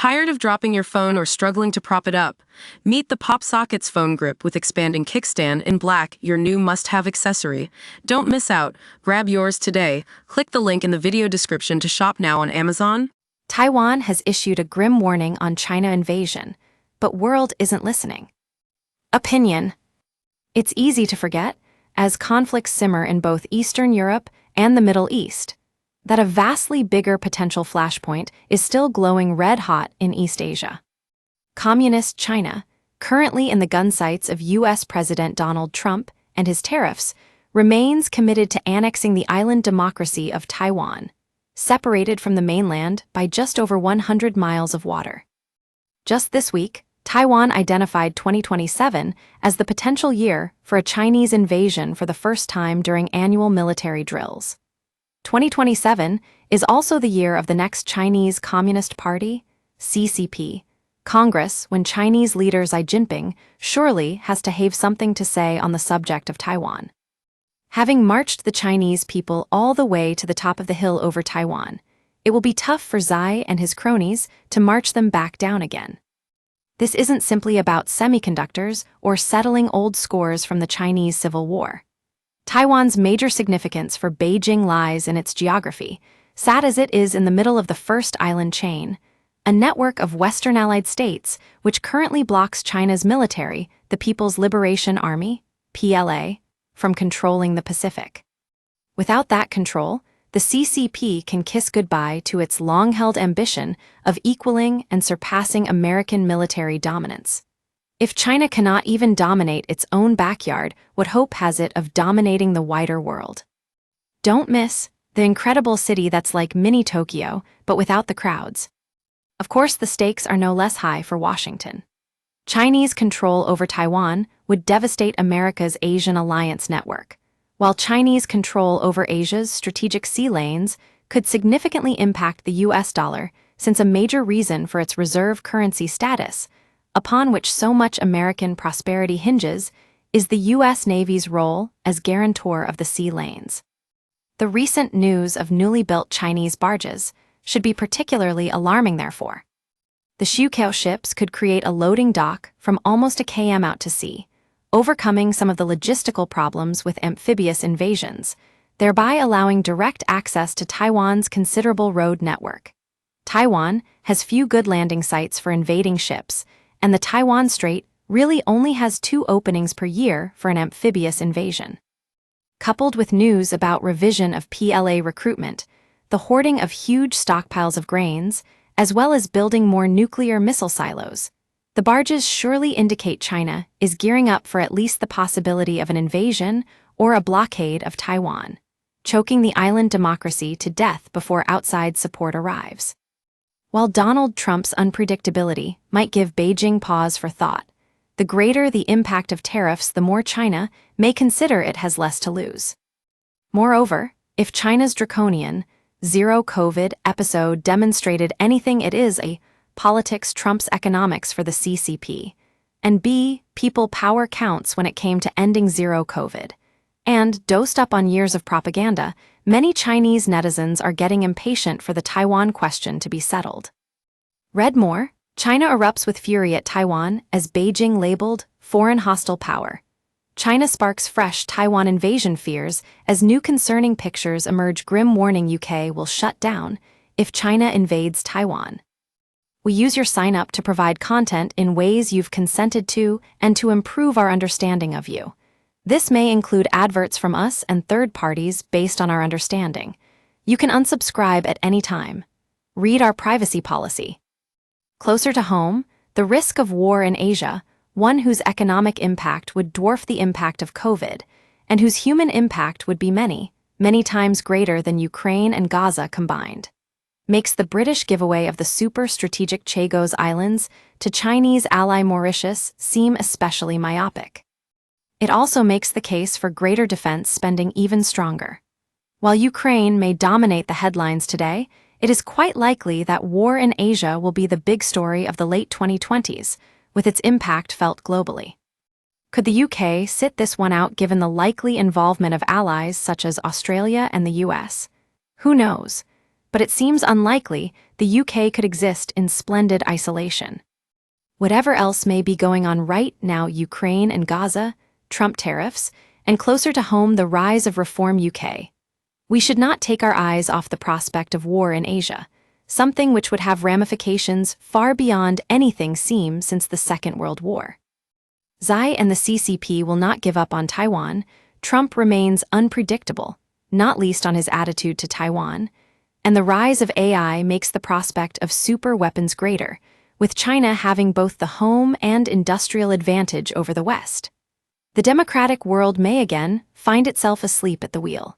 Tired of dropping your phone or struggling to prop it up? Meet the PopSockets phone grip with expanding kickstand in black, your new must-have accessory. Don't miss out. Grab yours today. Click the link in the video description to shop now on Amazon. Taiwan has issued a grim warning on China invasion, but world isn't listening. Opinion. It's easy to forget, as conflicts simmer in both Eastern Europe and the Middle East, that a vastly bigger potential flashpoint is still glowing red-hot in East Asia. Communist China, currently in the gun sights of U.S. President Donald Trump and his tariffs, remains committed to annexing the island democracy of Taiwan, separated from the mainland by just over 100 miles of water. Just this week, Taiwan identified 2027 as the potential year for a Chinese invasion for the first time during annual military drills. 2027 is also the year of the next Chinese Communist Party, CCP, Congress, when Chinese leader Xi Jinping surely has to have something to say on the subject of Taiwan. Having marched the Chinese people all the way to the top of the hill over Taiwan, it will be tough for Xi and his cronies to march them back down again. This isn't simply about semiconductors or settling old scores from the Chinese Civil War. Taiwan's major significance for Beijing lies in its geography, sad as it is in the middle of the first island chain, a network of Western Allied states which currently blocks China's military, the People's Liberation Army, PLA, from controlling the Pacific. Without that control, the CCP can kiss goodbye to its long-held ambition of equaling and surpassing American military dominance. If China cannot even dominate its own backyard, what hope has it of dominating the wider world? Don't miss the incredible city that's like mini Tokyo, but without the crowds. Of course, the stakes are no less high for Washington. Chinese control over Taiwan would devastate America's Asian alliance network, while Chinese control over Asia's strategic sea lanes could significantly impact the US dollar, since a major reason for its reserve currency status, upon which so much American prosperity hinges, is the U.S. Navy's role as guarantor of the sea lanes. The recent news of newly built Chinese barges should be particularly alarming, therefore. The Shuqiao ships could create a loading dock from almost a km out to sea, overcoming some of the logistical problems with amphibious invasions, thereby allowing direct access to Taiwan's considerable road network. Taiwan has few good landing sites for invading ships, and the Taiwan Strait really only has 2 openings per year for an amphibious invasion. Coupled with news about revision of PLA recruitment, the hoarding of huge stockpiles of grains, as well as building more nuclear missile silos, the barges surely indicate China is gearing up for at least the possibility of an invasion or a blockade of Taiwan, choking the island democracy to death before outside support arrives. While Donald Trump's unpredictability might give Beijing pause for thought, the greater the impact of tariffs, the more China may consider it has less to lose. Moreover, if China's draconian, zero-COVID episode demonstrated anything, it is A, politics trumps economics for the CCP, and B, people power counts when it came to ending zero-COVID. And, dosed up on years of propaganda, many Chinese netizens are getting impatient for the Taiwan question to be settled. Read more. China erupts with fury at Taiwan as Beijing labeled foreign hostile power. China sparks fresh Taiwan invasion fears as new concerning pictures emerge. Grim warning: UK will shut down if China invades Taiwan. We use your sign up to provide content in ways you've consented to and to improve our understanding of you. This may include adverts from us and third parties based on our understanding. You can unsubscribe at any time. Read our privacy policy. Closer to home, the risk of war in Asia, one whose economic impact would dwarf the impact of COVID, and whose human impact would be many, many times greater than Ukraine and Gaza combined, makes the British giveaway of the super-strategic Chagos Islands to Chinese ally Mauritius seem especially myopic. It also makes the case for greater defense spending even stronger. While Ukraine may dominate the headlines today, it is quite likely that war in Asia will be the big story of the late 2020s, with its impact felt globally. Could the UK sit this one out given the likely involvement of allies such as Australia and the US? Who knows? but it seems unlikely the UK could exist in splendid isolation. Whatever else may be going on right now, Ukraine and Gaza, Trump tariffs, and closer to home, the rise of Reform UK. We should not take our eyes off the prospect of war in Asia, something which would have ramifications far beyond anything seen since the Second World War. Xi and the CCP will not give up on Taiwan. Trump remains unpredictable, not least on his attitude to Taiwan, and the rise of AI makes the prospect of super weapons greater, with China having both the home and industrial advantage over the West. The democratic world may again find itself asleep at the wheel.